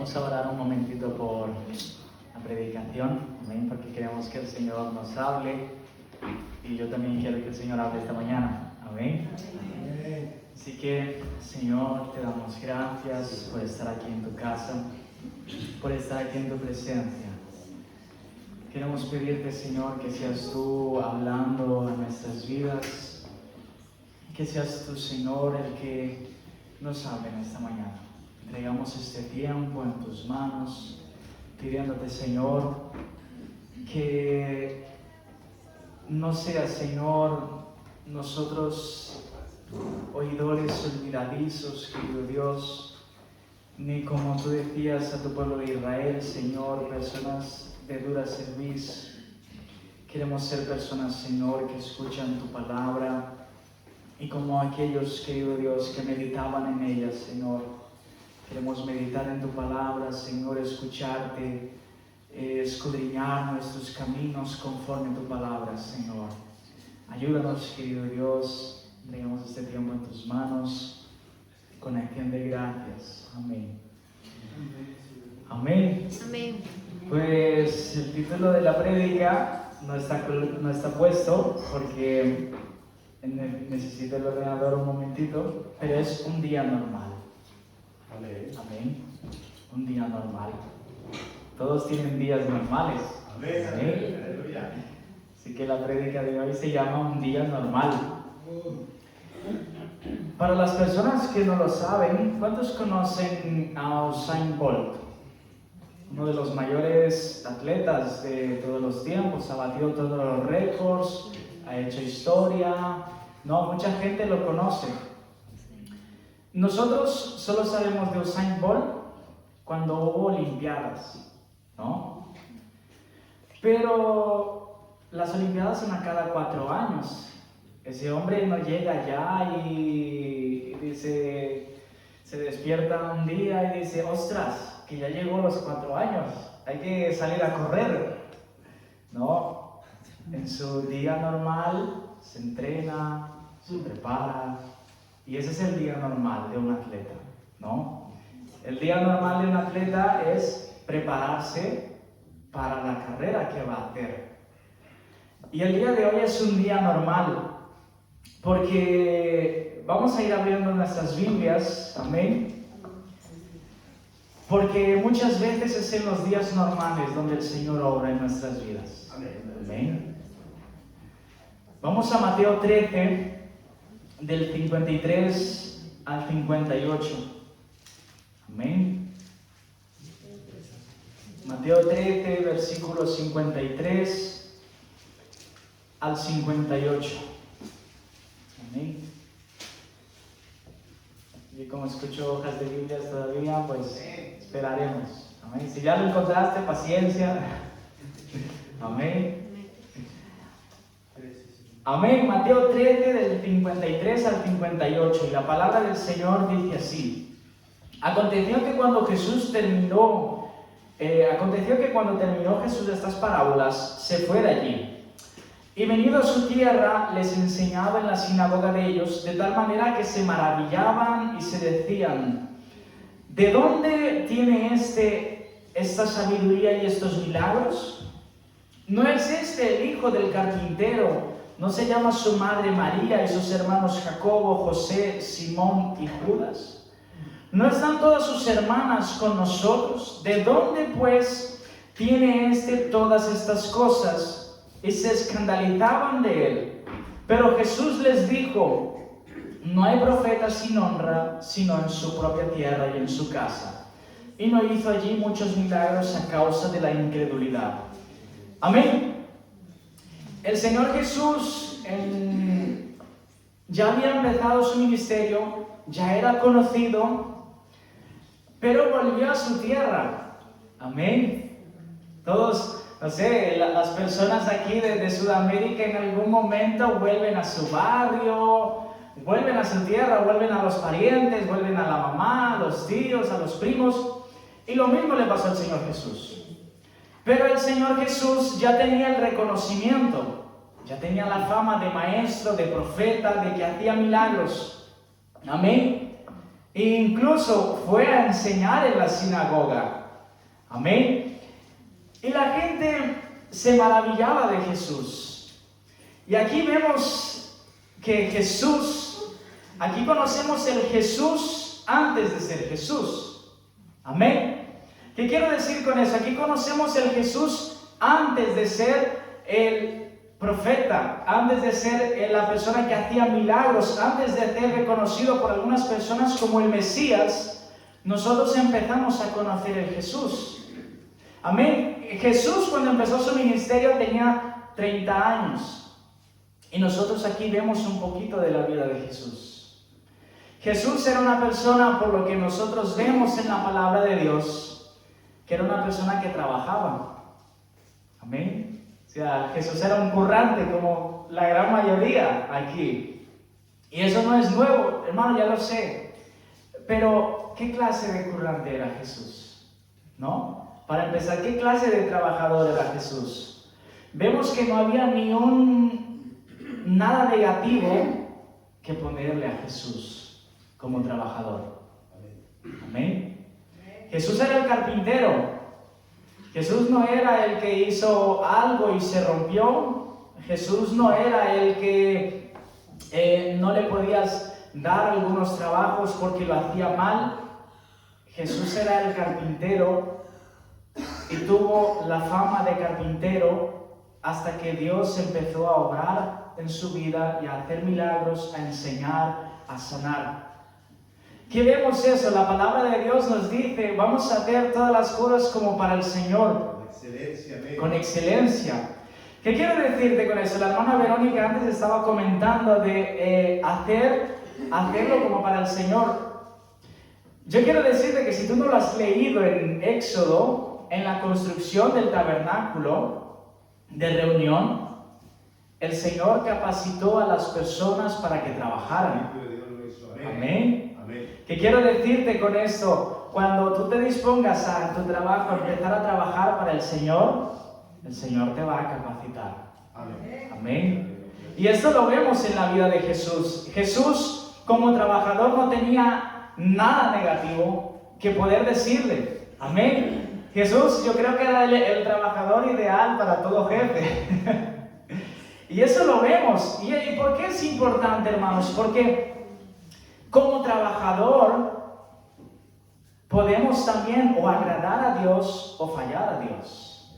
Vamos a orar un momentito por la predicación, amén, porque queremos que el Señor nos hable y yo también quiero que el Señor hable esta mañana, amén. Así que, Señor, te damos gracias por estar aquí en tu casa, por estar aquí en tu presencia. Queremos pedirte, Señor, que seas tú hablando a nuestras vidas, que seas tú, Señor, el que nos hable en esta mañana. Entregamos este tiempo en tus manos, pidiéndote, Señor, que no sea, Señor, nosotros oidores olvidadizos, querido Dios, ni como tú decías a tu pueblo de Israel, Señor, personas de dura cerviz. Queremos ser personas, Señor, que escuchan tu palabra y como aquellos, querido Dios, que meditaban en ella, Señor. Queremos meditar en tu palabra, Señor, escucharte, escudriñar nuestros caminos conforme a tu palabra, Señor. Ayúdanos, querido Dios, entregamos este tiempo en tus manos, con acción de gracias. Amén. Amén. Amén. Pues el título de la prédica no está puesto porque necesito el ordenador un momentito, pero es un día normal. Amén. Un día normal. Todos tienen días normales. Amén. Amén. Así que la prédica de hoy se llama un día normal. Para las personas que no lo saben, ¿cuántos conocen a Usain Bolt? Uno de los mayores atletas de todos los tiempos, ha batido todos los récords, ha hecho historia. No, mucha gente lo conoce. Nosotros solo sabemos de Usain Bolt cuando hubo olimpiadas, ¿no? Pero las olimpiadas son a cada 4 años. Ese hombre no llega allá y dice, se despierta un día y dice, ostras, que ya llegó los 4 años, hay que salir a correr. No, en su día normal se entrena, se prepara. Y ese es el día normal de un atleta, ¿no? El día normal de un atleta es prepararse para la carrera que va a hacer. Y el día de hoy es un día normal, porque vamos a ir abriendo nuestras Biblias, amén. Porque muchas veces es en los días normales donde el Señor obra en nuestras vidas. Amén. Vamos a Mateo 13. Del 53 al 58. Amén. Mateo 13, versículos 53 al 58. Amén. Y como escucho hojas de Biblias todavía, pues esperaremos. Amén. Si ya lo encontraste, paciencia. Amén. Amén. Mateo 13, del 53 al 58. Y la palabra del Señor dice así. Aconteció que cuando terminó Jesús estas parábolas, se fue de allí. Y venido a su tierra, les enseñaba en la sinagoga de ellos, de tal manera que se maravillaban y se decían, ¿de dónde tiene esta sabiduría y estos milagros? ¿No es este el hijo del carpintero? ¿No se llama su madre María y sus hermanos Jacobo, José, Simón y Judas? ¿No están todas sus hermanas con nosotros? ¿De dónde, pues, tiene todas estas cosas? Y se escandalizaban de él. Pero Jesús les dijo, no hay profeta sin honra, sino en su propia tierra y en su casa. Y no hizo allí muchos milagros a causa de la incredulidad. Amén. El Señor Jesús ya había empezado su ministerio, ya era conocido, pero volvió a su tierra. Amén. Todos, no sé, las personas aquí de Sudamérica en algún momento vuelven a su barrio, vuelven a su tierra, vuelven a los parientes, vuelven a la mamá, a los tíos, a los primos. Y lo mismo le pasó al Señor Jesús. Pero el Señor Jesús ya tenía el reconocimiento, ya tenía la fama de maestro, de profeta, de que hacía milagros. Amén. E incluso fue a enseñar en la sinagoga. Amén. Y la gente se maravillaba de Jesús. Y aquí vemos que Jesús, aquí conocemos el Jesús antes de ser Jesús. Amén. ¿Qué quiero decir con eso? Aquí conocemos el Jesús antes de ser el profeta, antes de ser la persona que hacía milagros, antes de ser reconocido por algunas personas como el Mesías. Nosotros empezamos a conocer el Jesús. Amén. Jesús, cuando empezó su ministerio, tenía 30 años. Y nosotros aquí vemos un poquito de la vida de Jesús. Jesús era una persona, por lo que nosotros vemos en la palabra de Dios, que era una persona que trabajaba. Amén. O sea, Jesús era un currante, como la gran mayoría aquí. Y eso no es nuevo, hermano, ya lo sé. Pero, ¿qué clase de currante era Jesús? ¿No? Para empezar, ¿qué clase de trabajador era Jesús? Vemos que no había nada negativo que ponerle a Jesús como trabajador. Amén. Jesús era el carpintero. Jesús no era el que hizo algo y se rompió. Jesús no era el que no le podías dar algunos trabajos porque lo hacía mal. Jesús era el carpintero y tuvo la fama de carpintero hasta que Dios empezó a obrar en su vida y a hacer milagros, a enseñar, a sanar. ¿Qué vemos eso? La palabra de Dios nos dice, vamos a hacer todas las cosas como para el Señor. Con excelencia. Amén. Con excelencia. ¿Qué quiero decirte con eso? La hermana Verónica antes estaba comentando de hacerlo como para el Señor. Yo quiero decirte que si tú no lo has leído en Éxodo, en la construcción del tabernáculo de reunión, el Señor capacitó a las personas para que trabajaran. Amén. ¿Qué quiero decirte con esto? Cuando tú te dispongas a tu trabajo, a empezar a trabajar para el Señor te va a capacitar. Amén. Amén. Y esto lo vemos en la vida de Jesús. Jesús, como trabajador, no tenía nada negativo que poder decirle. Amén. Jesús, yo creo que era el trabajador ideal para todo jefe. Y eso lo vemos. ¿Y por qué es importante, hermanos? Porque como trabajador podemos también o agradar a Dios o fallar a Dios.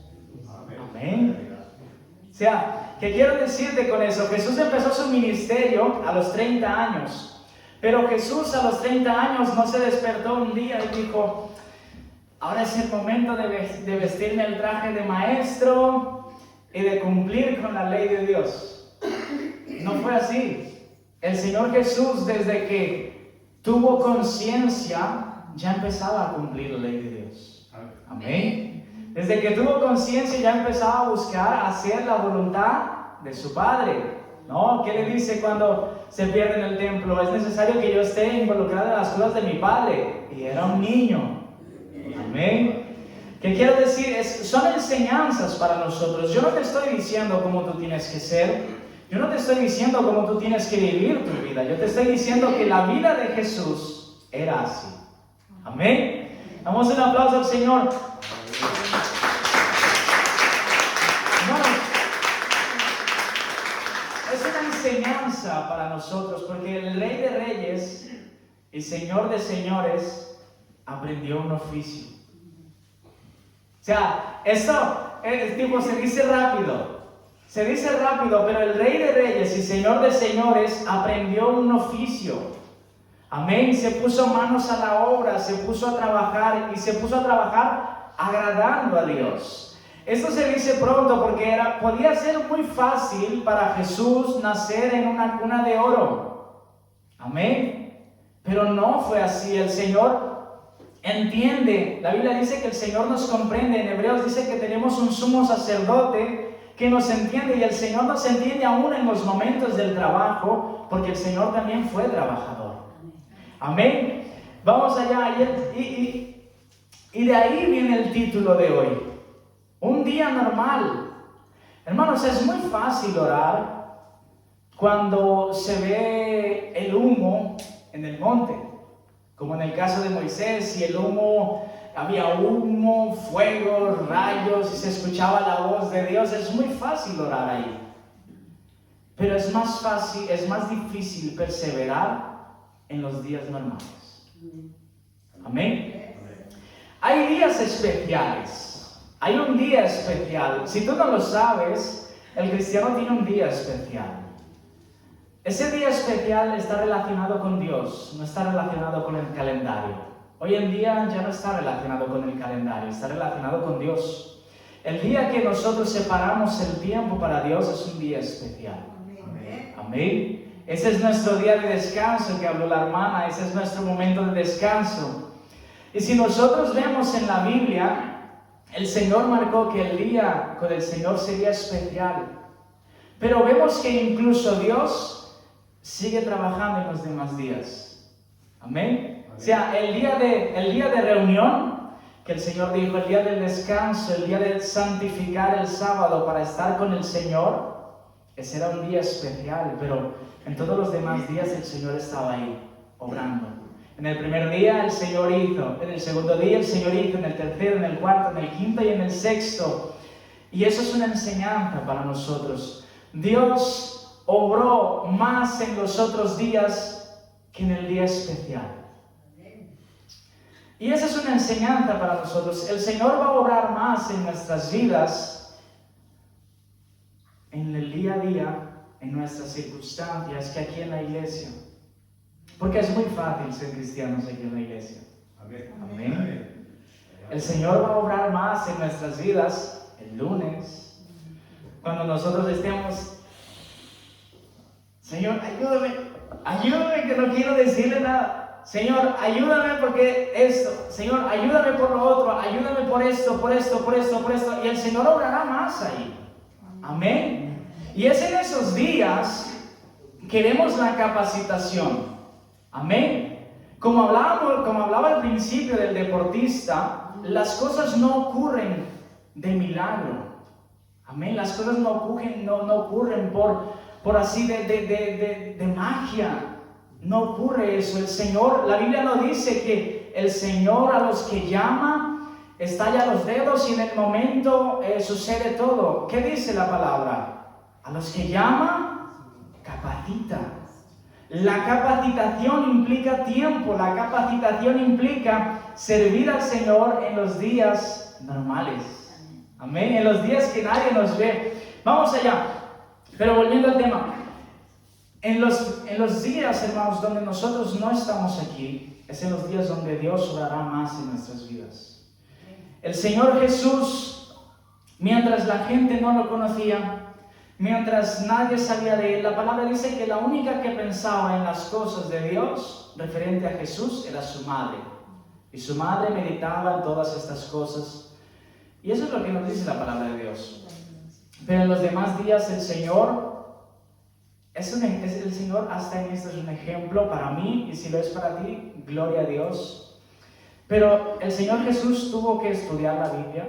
Amén. O sea, ¿qué quiero decirte con eso? Jesús empezó su ministerio a los 30 años. Pero Jesús a los 30 años no se despertó un día y dijo, ahora es el momento de vestirme el traje de maestro y de cumplir con la ley de Dios. No fue así. El Señor Jesús, desde que tuvo conciencia, ya empezaba a cumplir la ley de Dios. Amén. Desde que tuvo conciencia, ya empezaba a buscar hacer la voluntad de su Padre. ¿No? ¿Qué le dice cuando se pierde en el templo? Es necesario que yo esté involucrado en las cosas de mi Padre. Y era un niño. Amén. ¿Qué quiero decir? Son enseñanzas para nosotros. Yo no te estoy diciendo cómo tú tienes que ser. Yo no te estoy diciendo cómo tú tienes que vivir tu vida. Yo te estoy diciendo que la vida de Jesús era así. Amén. Damos un aplauso al Señor. Hermanos, es una enseñanza para nosotros porque el Rey de Reyes y Señor de Señores aprendió un oficio. O sea, esto tipo se dice rápido. Se dice rápido, pero el Rey de Reyes y Señor de Señores aprendió un oficio. Amén. Se puso manos a la obra, se puso a trabajar y se puso a trabajar agradando a Dios. Esto se dice pronto porque podía ser muy fácil para Jesús nacer en una cuna de oro. Amén. Pero no fue así. El Señor entiende. La Biblia dice que el Señor nos comprende. En Hebreos dice que tenemos un sumo sacerdote que nos entiende, y el Señor nos entiende aún en los momentos del trabajo, porque el Señor también fue trabajador. Amén. Vamos allá, y de ahí viene el título de hoy. Un día normal. Hermanos, es muy fácil orar cuando se ve el humo en el monte. Como en el caso de Moisés, y el humo, había humo, fuego, rayos, y se escuchaba la voz de Dios. Es muy fácil orar ahí. Pero es más difícil perseverar en los días normales. Amén. Hay días especiales. Hay un día especial. Si tú no lo sabes, el cristiano tiene un día especial. Ese día especial está relacionado con Dios, no está relacionado con el calendario. Hoy en día ya no está relacionado con el calendario, está relacionado con Dios. El día que nosotros separamos el tiempo para Dios es un día especial. Amén. Amén. Ese es nuestro día de descanso que habló la hermana, ese es nuestro momento de descanso. Y si nosotros vemos en la Biblia, el Señor marcó que el día con el Señor sería especial. Pero vemos que incluso Dios sigue trabajando en los demás días. Amén. O sea, el día de reunión, que el Señor dijo, el día del descanso, el día de santificar el sábado para estar con el Señor, ese era un día especial, pero en todos los demás días el Señor estaba ahí, obrando. En el primer día el Señor hizo, en el segundo día el Señor hizo, en el tercero, en el cuarto, en el quinto y en el sexto. Y eso es una enseñanza para nosotros. Dios obró más en los otros días que en el día especial. Y esa es una enseñanza para nosotros. El Señor va a obrar más en nuestras vidas, en el día a día, en nuestras circunstancias, que aquí en la iglesia. Porque es muy fácil ser cristianos aquí en la iglesia. Amén. Amén. El Señor va a obrar más en nuestras vidas el lunes, cuando nosotros estemos... Señor, ayúdame que no quiero decirle nada. Señor, ayúdame porque esto. Señor, ayúdame por lo otro. Ayúdame por esto. Y el Señor obrará más ahí. Amén. Y es en esos días que vemos la capacitación. Amén. Como hablaba al principio del deportista, las cosas no ocurren de milagro. Amén. Las cosas no ocurren por así de magia. No ocurre eso. El Señor, la Biblia nos dice que el Señor a los que llama, estalla los dedos y en el momento sucede todo. ¿Qué dice la palabra? A los que llama, capacita. La capacitación implica tiempo, la capacitación implica servir al Señor en los días normales. Amén, en los días que nadie nos ve. Vamos allá, pero volviendo al tema. En los días, hermanos, donde nosotros no estamos aquí, es en los días donde Dios obrará más en nuestras vidas. El Señor Jesús, mientras la gente no lo conocía, mientras nadie sabía de Él, la palabra dice que la única que pensaba en las cosas de Dios, referente a Jesús, era su madre. Y su madre meditaba en todas estas cosas. Y eso es lo que nos dice la palabra de Dios. Pero en los demás días el Señor, el Señor hasta en esto es un ejemplo para mí, y si lo es para ti, gloria a Dios. Pero el Señor Jesús tuvo que estudiar la Biblia.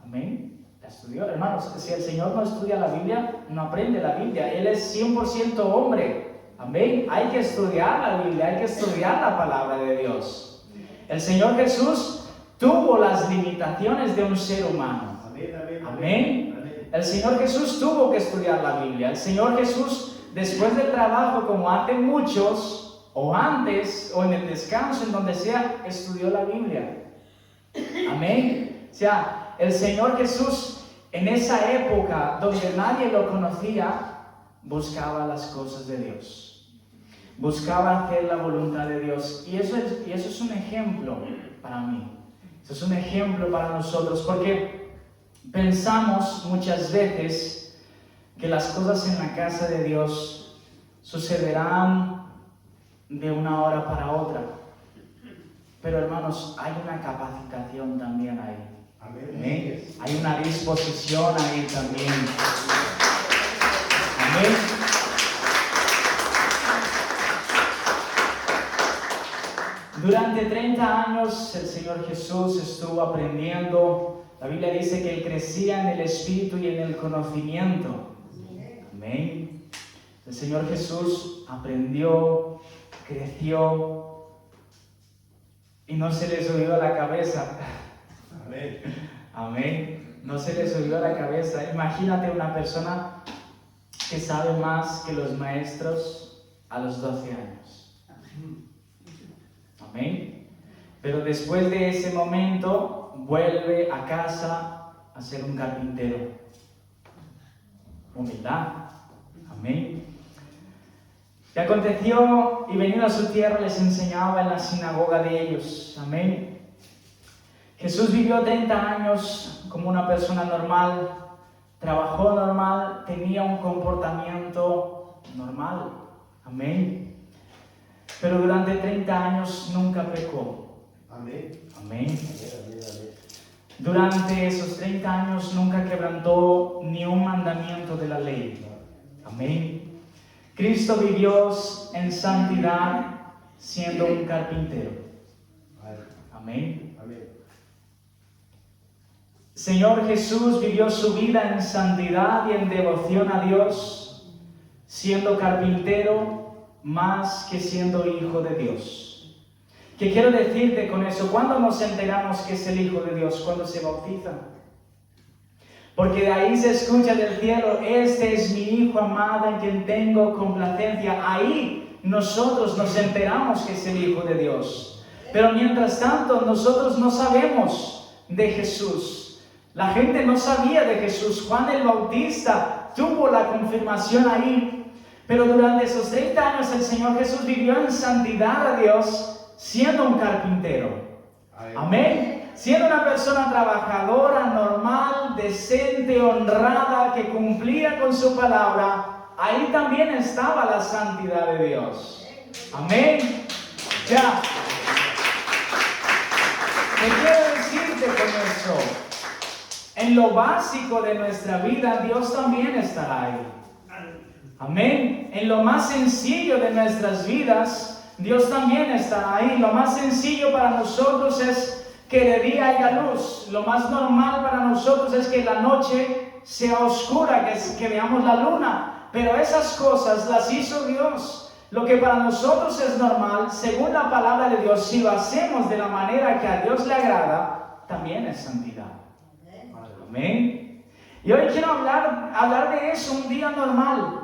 Amén. La estudió, hermanos. Si el Señor no estudia la Biblia, no aprende la Biblia. Él es 100% hombre. Amén. Hay que estudiar la Biblia, hay que estudiar la palabra de Dios. El Señor Jesús tuvo las limitaciones de un ser humano. Amén. El Señor Jesús tuvo que estudiar la Biblia. El Señor Jesús, después del trabajo, como hacen muchos, o antes, o en el descanso, en donde sea, estudió la Biblia. Amén. O sea, el Señor Jesús, en esa época donde nadie lo conocía, buscaba las cosas de Dios. Buscaba hacer la voluntad de Dios. Y eso es un ejemplo para mí. Eso es un ejemplo para nosotros, porque pensamos muchas veces que las cosas en la casa de Dios sucederán de una hora para otra. Pero hermanos, hay una capacitación también ahí. Amén. Hay una disposición ahí también. Amén. Durante 30 años el Señor Jesús estuvo aprendiendo. La Biblia dice que Él crecía en el Espíritu y en el conocimiento. Amén. El Señor Jesús aprendió, creció. y no se le subió a la cabeza. Amén. Amén. No se le subió a la cabeza. Imagínate una persona que sabe más que los maestros a los 12 años. Amén. Pero después de ese momento vuelve a casa a ser un carpintero. Humildad. Amén. Y aconteció, y venido a su tierra, les enseñaba en la sinagoga de ellos. Amén. Jesús vivió 30 años como una persona normal, trabajó normal, tenía un comportamiento normal. Amén. Pero durante 30 años nunca pecó. Amén. Amén. Durante esos 30 años nunca quebrantó ni un mandamiento de la ley. Amén. Cristo vivió en santidad siendo un carpintero. Amén. Amén. Señor Jesús vivió su vida en santidad y en devoción a Dios, siendo carpintero más que siendo hijo de Dios. ¿Qué quiero decirte con eso? ¿Cuándo nos enteramos que es el Hijo de Dios? Cuando se bautiza. Porque de ahí se escucha del cielo: este es mi Hijo amado en quien tengo complacencia. Ahí nosotros nos enteramos que es el Hijo de Dios. Pero mientras tanto nosotros no sabemos de Jesús. La gente no sabía de Jesús. Juan el Bautista tuvo la confirmación ahí. Pero durante esos 30 años el Señor Jesús vivió en santidad a Dios siendo un carpintero. Amén. Siendo una persona trabajadora, normal, decente, honrada, que cumplía con su palabra, ahí también estaba la santidad de Dios. Amén. Ya. ¿Qué quiero decirte con eso? En lo básico de nuestra vida, Dios también estará ahí. Amén. En lo más sencillo de nuestras vidas, Dios también estará ahí. Lo más sencillo para nosotros es que de día haya luz. Lo más normal para nosotros es que la noche sea oscura, que veamos la luna. Pero esas cosas las hizo Dios. Lo que para nosotros es normal, según la palabra de Dios, si lo hacemos de la manera que a Dios le agrada, también es santidad. Amén. Y hoy quiero hablar de eso, un día normal.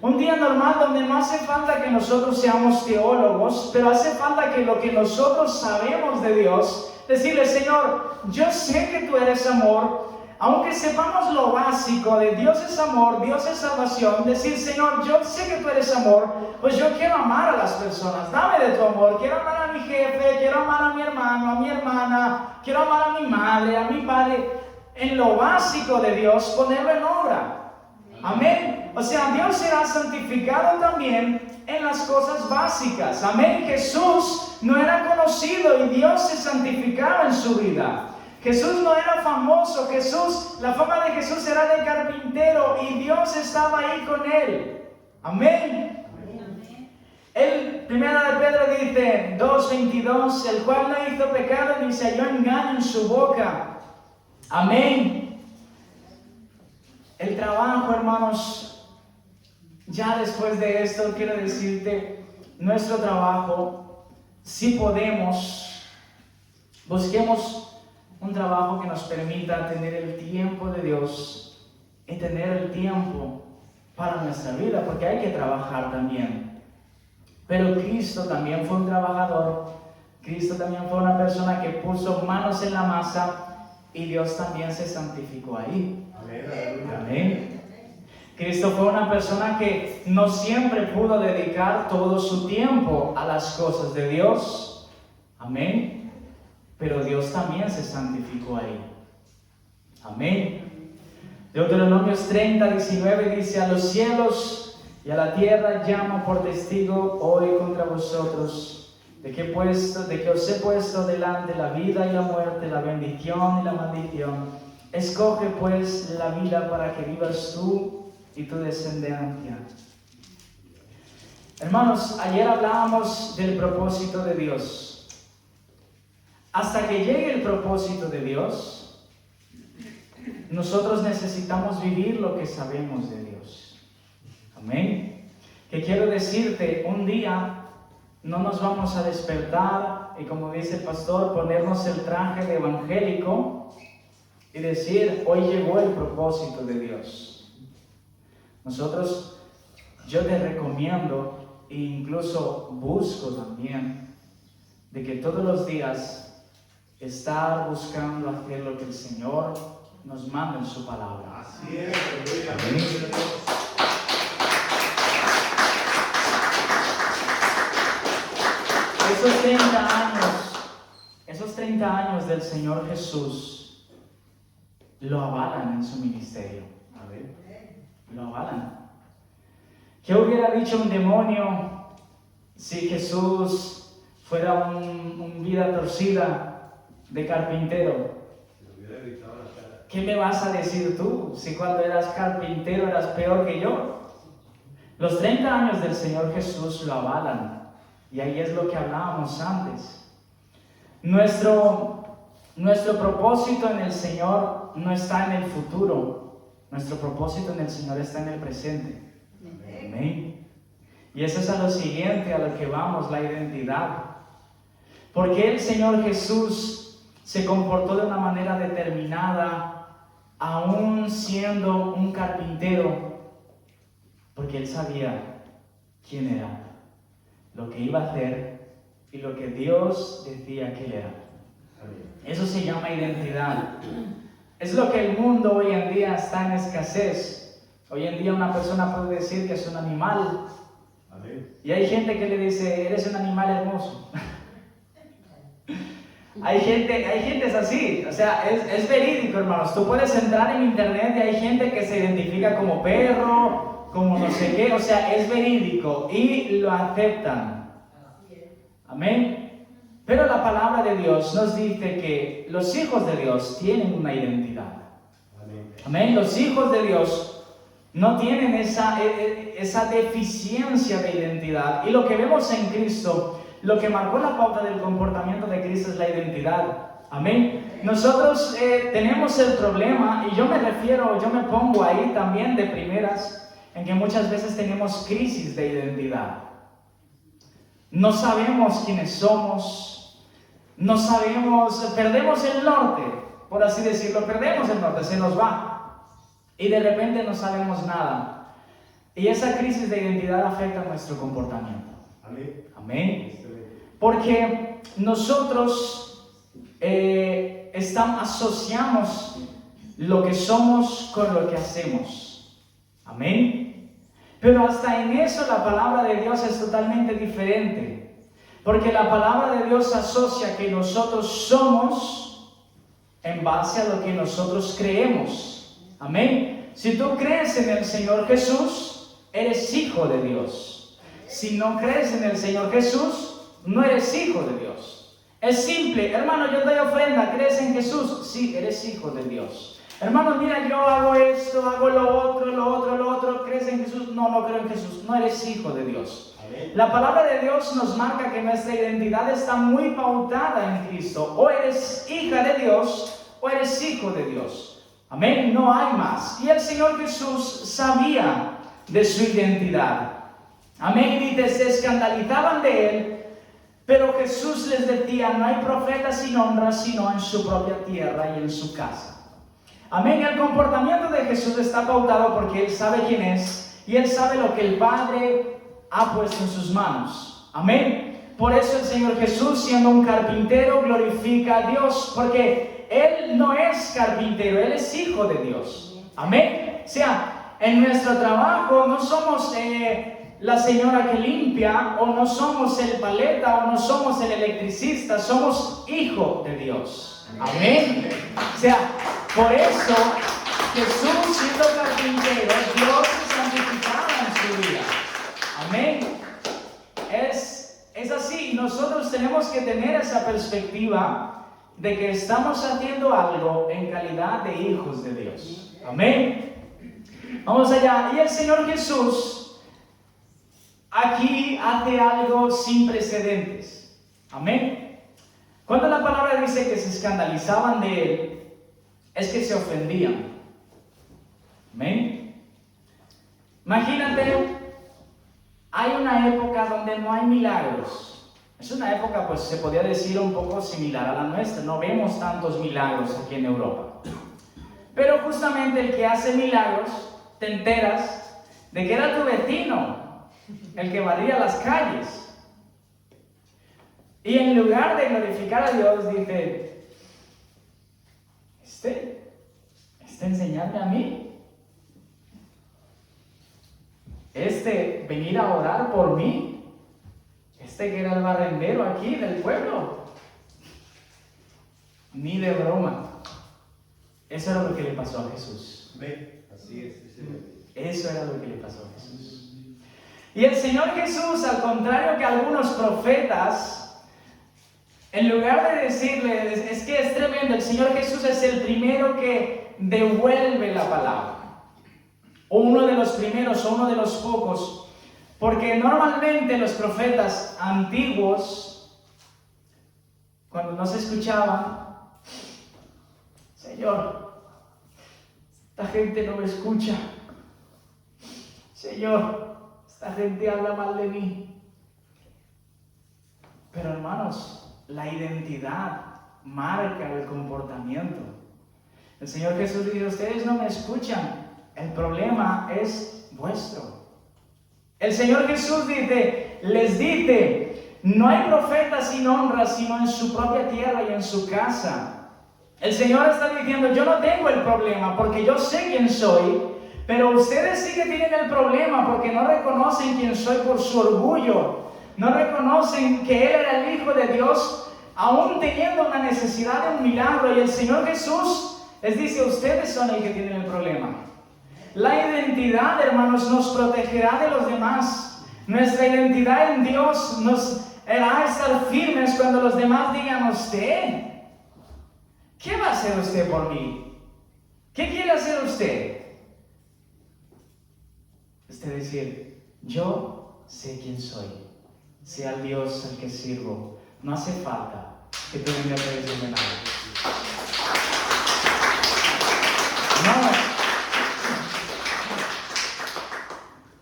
Un día normal donde no hace falta que nosotros seamos teólogos, pero hace falta que lo que nosotros sabemos de Dios, decirle: Señor, yo sé que tú eres amor. Aunque sepamos lo básico de Dios es amor, Dios es salvación, decir: Señor, yo sé que tú eres amor, pues yo quiero amar a las personas, dame de tu amor, quiero amar a mi jefe, quiero amar a mi hermano, a mi hermana, quiero amar a mi madre, a mi padre. En lo básico de Dios, ponerlo en obra. Amén. O sea, Dios será santificado también en las cosas básicas. Amén. Jesús no era conocido y Dios se santificaba en su vida. Jesús no era famoso. La fama de Jesús era de carpintero y Dios estaba ahí con él. Amén. El primero de Pedro dice 2:22, el cual no hizo pecado ni se halló engaño en su boca. Amén. El trabajo, hermanos, ya después de esto quiero decirte, nuestro trabajo, si podemos, busquemos un trabajo que nos permita tener el tiempo de Dios y tener el tiempo para nuestra vida, porque hay que trabajar también. Pero Cristo también fue un trabajador, Cristo también fue una persona que puso manos en la masa y Dios también se santificó ahí. Amén. Cristo fue una persona que no siempre pudo dedicar todo su tiempo a las cosas de Dios. Amén. Pero Dios también se santificó ahí. Amén. Deuteronomios 30:19 dice: a los cielos y a la tierra llamo por testigo hoy contra vosotros, de que os he puesto delante la vida y la muerte, la bendición y la maldición. Escoge pues la vida para que vivas tú y tu descendencia. Hermanos, ayer hablábamos del propósito de Dios. Hasta que llegue el propósito de Dios, nosotros necesitamos vivir lo que sabemos de Dios. Amén. Que quiero decirte, un día no nos vamos a despertar y como dice el pastor, ponernos el traje de evangélico y decir, hoy llegó el propósito de Dios. Yo te recomiendo e incluso busco también de que todos los días estar buscando hacer lo que el Señor nos manda en su palabra. Así es, aleluya. Esos 30 años del Señor Jesús lo avalan en su ministerio. A ver, lo avalan. ¿Qué hubiera dicho un demonio si Jesús fuera un vida torcida de carpintero? ¿Qué me vas a decir tú si cuando eras carpintero eras peor que yo? Los 30 años del Señor Jesús lo avalan. Y ahí es lo que hablábamos antes. Nuestro propósito en el Señor no está en el futuro. Nuestro propósito en el Señor está en el presente. Amén. Y eso es a lo siguiente, a lo que vamos, la identidad. ¿Por qué el Señor Jesús se comportó de una manera determinada, aún siendo un carpintero? Porque Él sabía quién era, lo que iba a hacer y lo que Dios decía que Él era. Eso se llama identidad. Es lo que el mundo hoy en día está en escasez. Hoy en día una persona puede decir que es un animal. Y hay gente que le dice, eres un animal hermoso. Hay gente es así, o sea, es verídico, hermanos. Tú puedes entrar en internet y hay gente que se identifica como perro, como no sé qué, o sea, es verídico y lo aceptan. Amén. Pero la palabra de Dios nos dice que los hijos de Dios tienen una identidad. Amén. Los hijos de Dios no tienen esa deficiencia de identidad. Y lo que vemos en Cristo, lo que marcó la pauta del comportamiento de Cristo es la identidad. Amén. Nosotros tenemos el problema, y yo me pongo ahí también de primeras, en que muchas veces tenemos crisis de identidad. No sabemos quiénes somos, perdemos el norte, por así decirlo, perdemos el norte, se nos va. Y de repente no sabemos nada. Y esa crisis de identidad afecta nuestro comportamiento. Amén. Porque nosotros asociamos lo que somos con lo que hacemos. Amén. Pero hasta en eso la palabra de Dios es totalmente diferente. Porque la palabra de Dios asocia que nosotros somos en base a lo que nosotros creemos. Amén. Si tú crees en el Señor Jesús, eres hijo de Dios. Si no crees en el Señor Jesús, no eres hijo de Dios. Es simple. Hermano, yo doy ofrenda. ¿Crees en Jesús? Sí, eres hijo de Dios. Hermano, mira, yo hago esto, hago lo otro. ¿Crees en Jesús? No creo en Jesús. No eres hijo de Dios. Amén. La palabra de Dios nos marca que nuestra identidad está muy pautada en Cristo. O eres hija de Dios, o eres hijo de Dios. Amén. No hay más. Y el Señor Jesús sabía de su identidad. Amén. Y se escandalizaban de Él. Pero Jesús les decía, no hay profeta sin honra, sino en su propia tierra y en su casa. Amén. El comportamiento de Jesús está pautado porque Él sabe quién es y Él sabe lo que el Padre ha puesto en sus manos. Amén. Por eso el Señor Jesús, siendo un carpintero, glorifica a Dios, porque Él no es carpintero, Él es hijo de Dios. Amén. O sea, en nuestro trabajo no somos la señora que limpia, o no somos el paleta, o no somos el electricista, somos hijo de Dios. Amén. O sea, por eso Jesús, siendo carpintero, Dios se santificaba en su vida. Amén. Es así. Nosotros tenemos que tener esa perspectiva de que estamos haciendo algo en calidad de hijos de Dios. Amén. Vamos allá. Y el Señor Jesús aquí hace algo sin precedentes. Amén. Cuando la palabra dice que se escandalizaban de Él, es que se ofendían. Amén. Imagínate, hay una época donde no hay milagros. Es una época, pues se podría decir, un poco similar a la nuestra. No vemos tantos milagros aquí en Europa. Pero justamente el que hace milagros, te enteras de que era tu vecino, el que barría las calles. Y en lugar de glorificar a Dios, dice, ¿este enseñarme a mí? Venir a orar por mí, que era el barrendero aquí del pueblo, ni de broma. Eso era lo que le pasó a Jesús. Así es. Eso era lo que le pasó a Jesús. Y el Señor Jesús, al contrario que algunos profetas, en lugar de decirles, es que es tremendo, el Señor Jesús es el primero que devuelve la palabra. O uno de los primeros, o uno de los pocos. Porque normalmente los profetas antiguos, cuando no se escuchaban, Señor, esta gente no me escucha. Señor, esta gente habla mal de mí. Pero hermanos, la identidad marca el comportamiento. El Señor Jesús dice, ustedes no me escuchan. El problema es vuestro. El Señor Jesús les dice, no hay profeta sin honra, sino en su propia tierra y en su casa. El Señor está diciendo, yo no tengo el problema porque yo sé quién soy, pero ustedes sí que tienen el problema porque no reconocen quién soy por su orgullo. No reconocen que Él era el Hijo de Dios, aún teniendo una necesidad de un milagro. Y el Señor Jesús les dice, ustedes son el que tienen el problema. La identidad, hermanos, nos protegerá de los demás. Nuestra identidad en Dios nos hará estar firmes cuando los demás digan, usted, ¿qué va a hacer usted por mí? ¿Qué quiere hacer usted? Usted decir, yo sé quién soy, sé al Dios al que sirvo. No hace falta que tú vengas a decirme nada.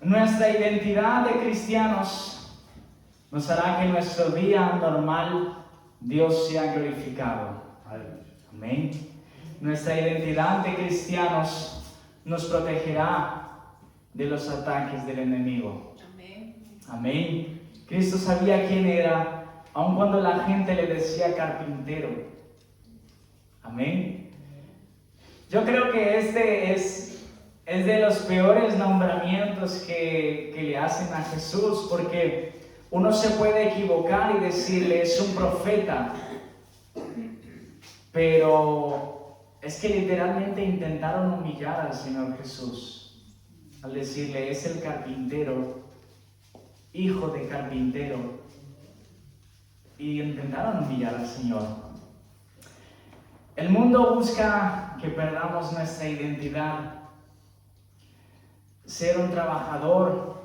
No. Nuestra identidad de cristianos nos hará que en nuestro día normal Dios sea glorificado. Amén. Nuestra identidad de cristianos nos protegerá de los ataques del enemigo. Amén. Cristo sabía quién era, aun cuando la gente le decía carpintero. Amén. Yo creo que este es de los peores nombramientos que le hacen a Jesús, porque uno se puede equivocar y decirle es un profeta, pero es que literalmente intentaron humillar al Señor Jesús al decirle es el carpintero, hijo de carpintero, y intentaron humillar al Señor. El mundo busca que perdamos nuestra identidad. Ser un trabajador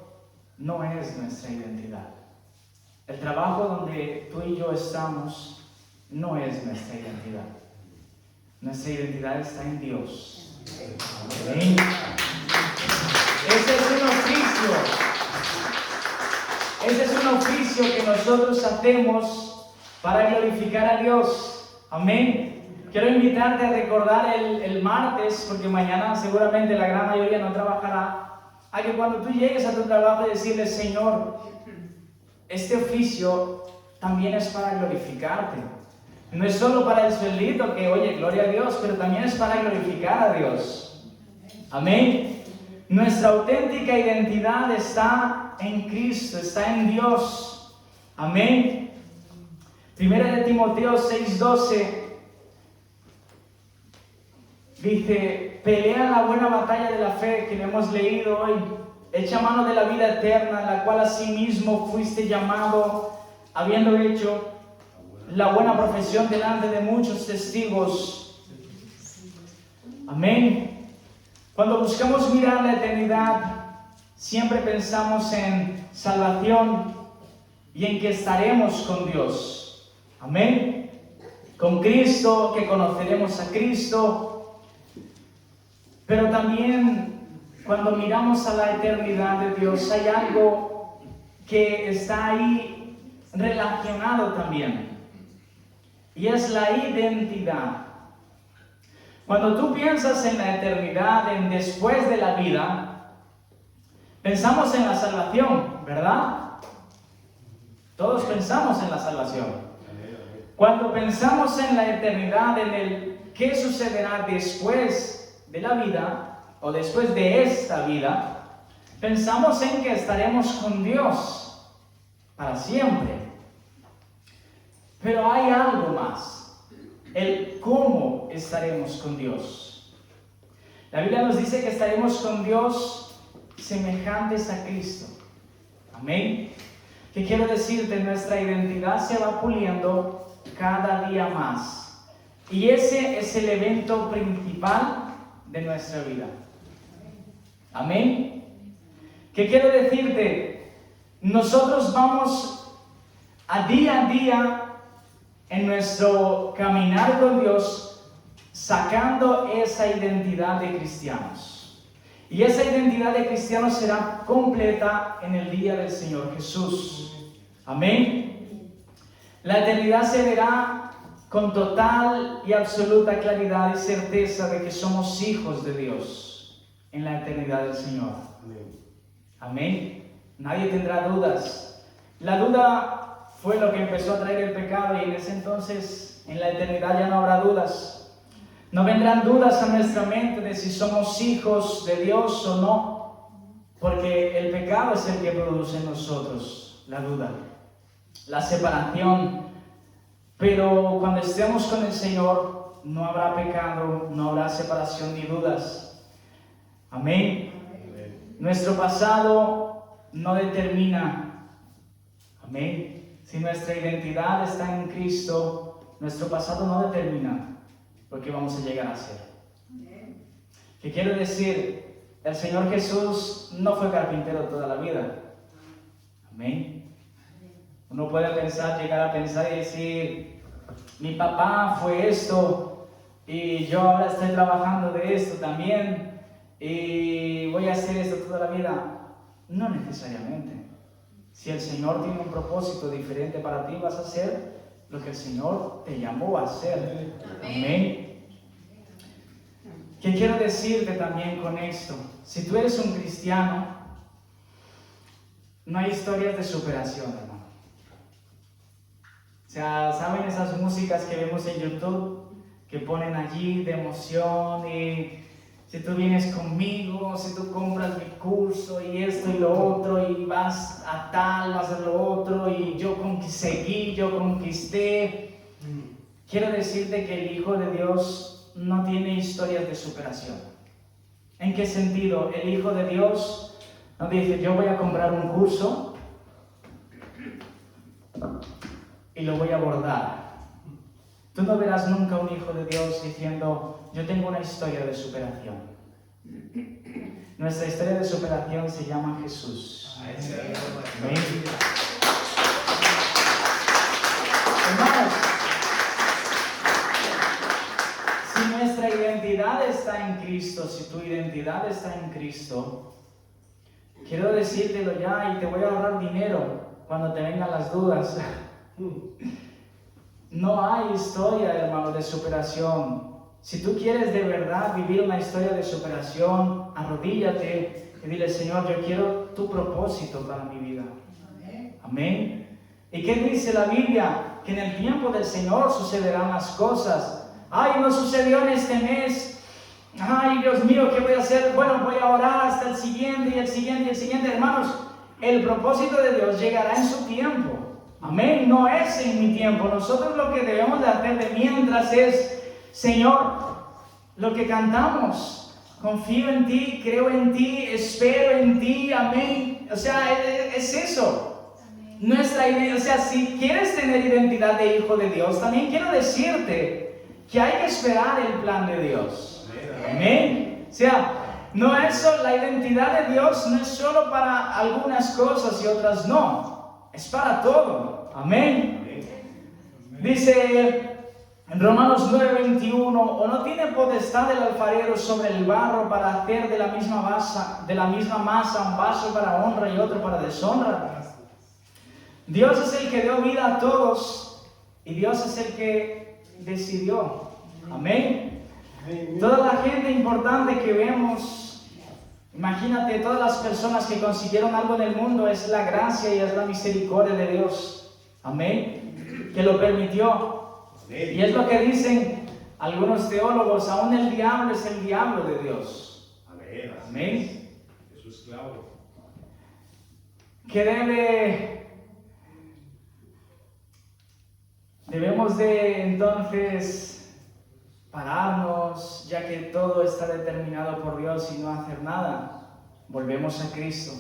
no es nuestra identidad. El trabajo donde tú y yo estamos no es nuestra identidad. Nuestra identidad está en Dios. Amén. Ese es un oficio. Ese es un oficio que nosotros hacemos para glorificar a Dios. Amén. Quiero invitarte a recordar el martes, porque mañana seguramente la gran mayoría no trabajará, a que cuando tú llegues a tu trabajo decirle, Señor, este oficio también es para glorificarte. No es solo para el sueldito, que oye, gloria a Dios, pero también es para glorificar a Dios. Amén. Nuestra auténtica identidad está en Cristo, está en Dios. Amén. Primera de Timoteo 6:12 dice, pelea la buena batalla de la fe, que le hemos leído hoy. Echa mano de la vida eterna, la cual asimismo fuiste llamado, habiendo hecho la buena profesión delante de muchos testigos. Amén. Cuando buscamos mirar la eternidad, siempre pensamos en salvación y en que estaremos con Dios. Amén. Con Cristo, que conoceremos a Cristo. Pero también cuando miramos a la eternidad de Dios, hay algo que está ahí relacionado también. Y es la identidad. Cuando tú piensas en la eternidad, en después de la vida, pensamos en la salvación, ¿verdad? Todos pensamos en la salvación. Cuando pensamos en la eternidad, en el qué sucederá después de la vida o después de esta vida, pensamos en que estaremos con Dios para siempre. Pero hay algo más, el cómo estaremos con Dios. La Biblia nos dice que estaremos con Dios semejantes a Cristo. Amén. ¿Qué quiero decirte? Nuestra identidad se va puliendo cada día más. Y ese es el evento principal de nuestra vida. Amén. ¿Qué quiero decirte? Nosotros vamos a día en nuestro caminar con Dios sacando esa identidad de cristianos. Y esa identidad de cristianos será completa en el día del Señor Jesús. Amén. La eternidad se verá con total y absoluta claridad y certeza de que somos hijos de Dios en la eternidad del Señor. Amén. Nadie tendrá dudas. La duda fue lo que empezó a traer el pecado y en ese entonces, en la eternidad ya no habrá dudas. No vendrán dudas a nuestra mente de si somos hijos de Dios o no, porque el pecado es el que produce en nosotros la duda, la separación. Pero cuando estemos con el Señor, no habrá pecado, no habrá separación ni dudas. Amén. Nuestro pasado no determina. Amén. Si nuestra identidad está en Cristo, nuestro pasado no determina lo que vamos a llegar a ser. ¿Qué quiero decir? El Señor Jesús no fue carpintero toda la vida. Amén. Uno puede llegar a pensar y decir, mi papá fue esto y yo ahora estoy trabajando de esto también y voy a hacer esto toda la vida. No necesariamente. Si el Señor tiene un propósito diferente para ti, vas a hacer lo que el Señor te llamó a hacer. Amén. ¿Qué quiero decirte también con esto? Si tú eres un cristiano, no hay historias de superación, hermano. O sea, ¿saben esas músicas que vemos en YouTube? Que ponen allí de emoción y si tú vienes conmigo, si tú compras mi curso y esto y lo otro y vas a tal, vas a lo otro y yo conquisté. Quiero decirte que el Hijo de Dios no tiene historias de superación. ¿En qué sentido? El Hijo de Dios no dice, yo voy a comprar un curso y lo voy a abordar. Tú no verás nunca un Hijo de Dios diciendo, yo tengo una historia de superación. Nuestra historia de superación se llama Jesús. Amén. Hermanos, si nuestra identidad está en Cristo, si tu identidad está en Cristo, quiero decírtelo ya y te voy a ahorrar dinero cuando te vengan las dudas. No hay historia, hermano, de superación. Si tú quieres de verdad vivir una historia de superación, arrodíllate y dile, Señor, yo quiero tu propósito para mi vida. Amén. ¿Y qué dice la Biblia? Que en el tiempo del Señor sucederán las cosas. Ay, no sucedió en este mes. Ay, Dios mío, ¿qué voy a hacer? Bueno, voy a orar hasta el siguiente y el siguiente y el siguiente. Hermanos, el propósito de Dios llegará en su tiempo. Amén, no es en mi tiempo. Nosotros lo que debemos de hacer de mientras es, Señor, lo que cantamos, confío en ti, creo en ti, espero en ti, amén. O sea, es eso. Nuestra identidad, o sea, si quieres tener identidad de hijo de Dios, también quiero decirte que hay que esperar el plan de Dios. Amén. O sea, no es la identidad de Dios no es solo para algunas cosas y otras no. Es para todo. Amén. Dice en Romanos 9:21, ¿o no tiene potestad el alfarero sobre el barro para hacer de la misma masa un vaso para honra y otro para deshonra? Dios es el que dio vida a todos y Dios es el que decidió. Amén. Toda la gente importante que vemos, imagínate, todas las personas que consiguieron algo en el mundo, es la gracia y es la misericordia de Dios. Amén. Que lo permitió. Y es lo que dicen algunos teólogos, aún el diablo es el diablo de Dios. Amén. Es su esclavo. Que debemos de entonces pararnos, ya que todo está determinado por Dios, y no hacer nada. Volvemos a Cristo.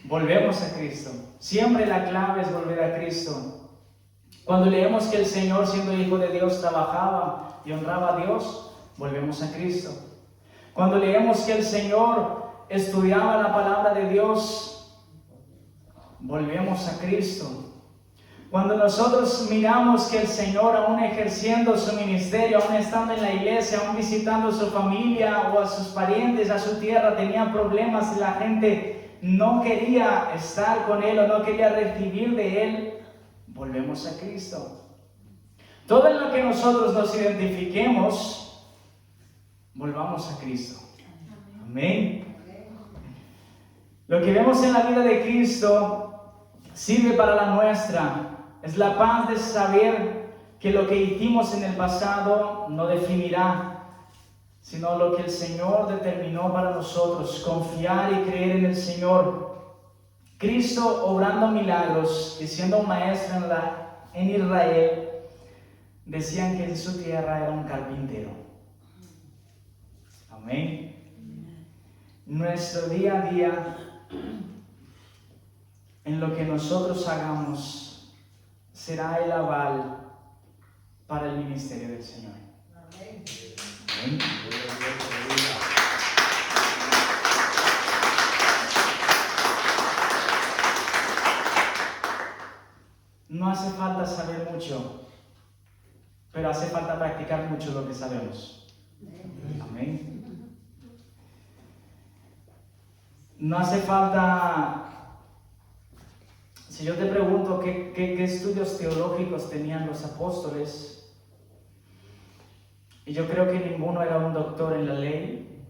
Volvemos a Cristo. Siempre la clave es volver a Cristo. Cuando leemos que el Señor, siendo Hijo de Dios, trabajaba y honraba a Dios, volvemos a Cristo. Cuando leemos que el Señor estudiaba la palabra de Dios, volvemos a Cristo. Cuando nosotros miramos que el Señor, aún ejerciendo su ministerio, aún estando en la iglesia, aún visitando a su familia o a sus parientes, a su tierra, tenía problemas y la gente no quería estar con Él o no quería recibir de Él, volvemos a Cristo. Todo en lo que nosotros nos identifiquemos, volvamos a Cristo. Amén. Lo que vemos en la vida de Cristo sirve para la nuestra. Es la paz de saber que lo que hicimos en el pasado no definirá, sino lo que el Señor determinó para nosotros, confiar y creer en el Señor. Cristo obrando milagros y siendo un maestro en Israel, decían que en su tierra era un carpintero. Amén. Nuestro día a día, en lo que nosotros hagamos, será el aval para el ministerio del Señor. Amén. Amén. No hace falta saber mucho, pero hace falta practicar mucho lo que sabemos. Amén. No hace falta. Si yo te pregunto qué estudios teológicos tenían los apóstoles, y yo creo que ninguno era un doctor en la ley,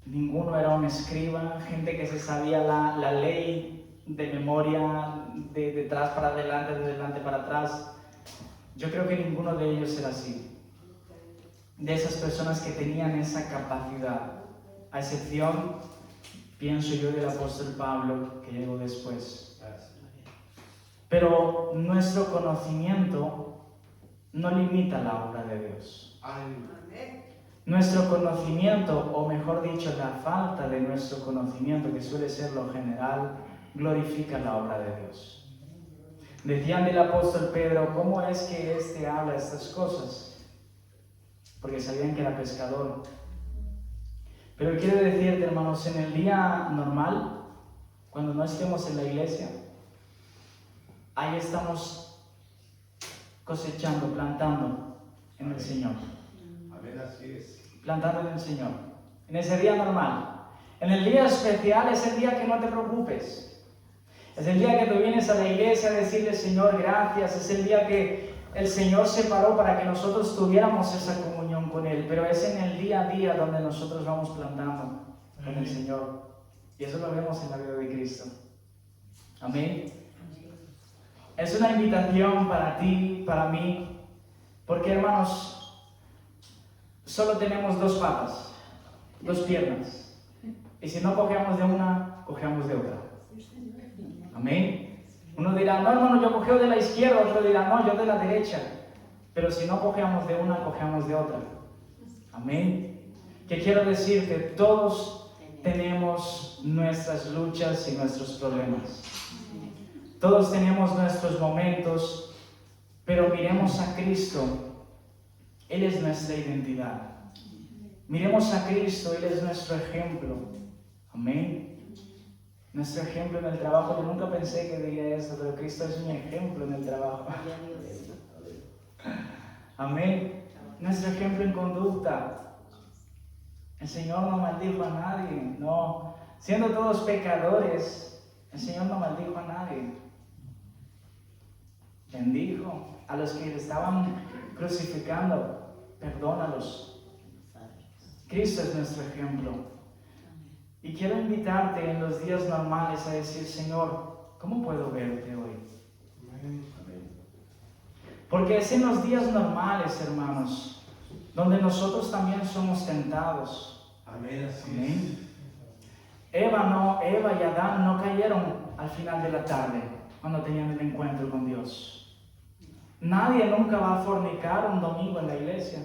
ninguno era un escriba, gente que se sabía la ley de memoria, de atrás para adelante, de adelante para atrás. Yo creo que ninguno de ellos era así. De esas personas que tenían esa capacidad, a excepción, pienso yo, del apóstol Pablo, que llegó después. Pero nuestro conocimiento no limita la obra de Dios. Nuestro conocimiento, o mejor dicho, la falta de nuestro conocimiento, que suele ser lo general, glorifica la obra de Dios. Decían del apóstol Pedro, ¿cómo es que éste habla estas cosas? Porque sabían que era pescador. Pero quiero decirte, hermanos, en el día normal, cuando no estemos en la iglesia, ahí estamos cosechando, plantando en el Señor. Amén, así es. Plantando en el Señor. En ese día normal. En el día especial es el día que no te preocupes. Es el día que tú vienes a la iglesia a decirle, Señor, gracias. Es el día que el Señor separó para que nosotros tuviéramos esa comunión con Él. Pero es en el día a día donde nosotros vamos plantando con el Señor. Y eso lo vemos en la vida de Cristo. Amén. Es una invitación para ti, para mí, porque, hermanos, solo tenemos dos patas, dos piernas, y si no cogemos de una, cogemos de otra. Amén. Uno dirá, no, hermano, yo cogeo de la izquierda, otro dirá, no, yo de la derecha, pero si no cogemos de una, cogemos de otra. Amén. ¿Qué quiero decirte? Todos tenemos nuestras luchas y nuestros problemas. Todos tenemos nuestros momentos, pero miremos a Cristo. Él es nuestra identidad. Miremos a Cristo, Él es nuestro ejemplo. Amén. Nuestro ejemplo en el trabajo. Yo nunca pensé que diría esto, pero Cristo es mi ejemplo en el trabajo. Amén. Nuestro ejemplo en conducta. El Señor no maldijo a nadie. No. Siendo todos pecadores, el Señor no maldijo a nadie. bendijo. A los que le estaban crucificando, perdónalos. Cristo es nuestro ejemplo. Y quiero invitarte en los días normales a decir, Señor, ¿cómo puedo verte hoy? Porque es en los días normales, hermanos, donde nosotros también somos tentados. Amén. Así Amén. Eva y Adán no cayeron al final de la tarde cuando tenían el encuentro con Dios. Nadie nunca va a fornicar un domingo en la iglesia.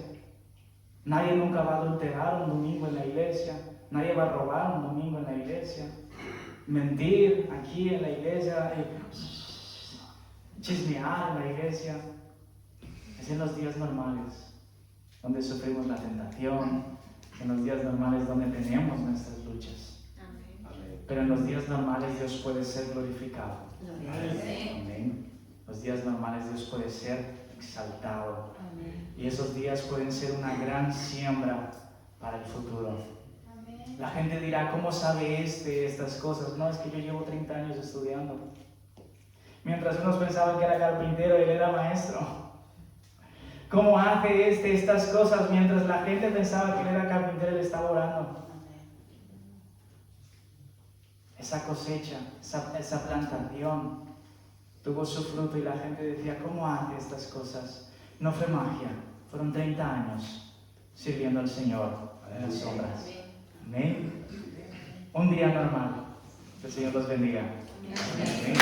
Nadie nunca va a adulterar un domingo en la iglesia. Nadie va a robar un domingo en la iglesia. Mentir aquí en la iglesia. Chismear en la iglesia. Es en los días normales donde sufrimos la tentación. En los días normales donde tenemos nuestras luchas. Pero en los días normales Dios puede ser glorificado. Amén. Los días normales Dios puede ser exaltado. Amén. Y esos días pueden ser una gran siembra para el futuro. Amén. La gente dirá, ¿cómo sabe estas cosas? No, es que yo llevo 30 años estudiando. Mientras unos pensaban que era carpintero, él era maestro. ¿Cómo hace estas cosas? Mientras la gente pensaba que él era carpintero, él estaba orando. Esa cosecha, esa plantación tuvo su fruto y la gente decía, ¿cómo hace estas cosas? No fue magia, fueron 30 años sirviendo al Señor en las sombras. Amén. Un día normal. Que el Señor los bendiga. Amén.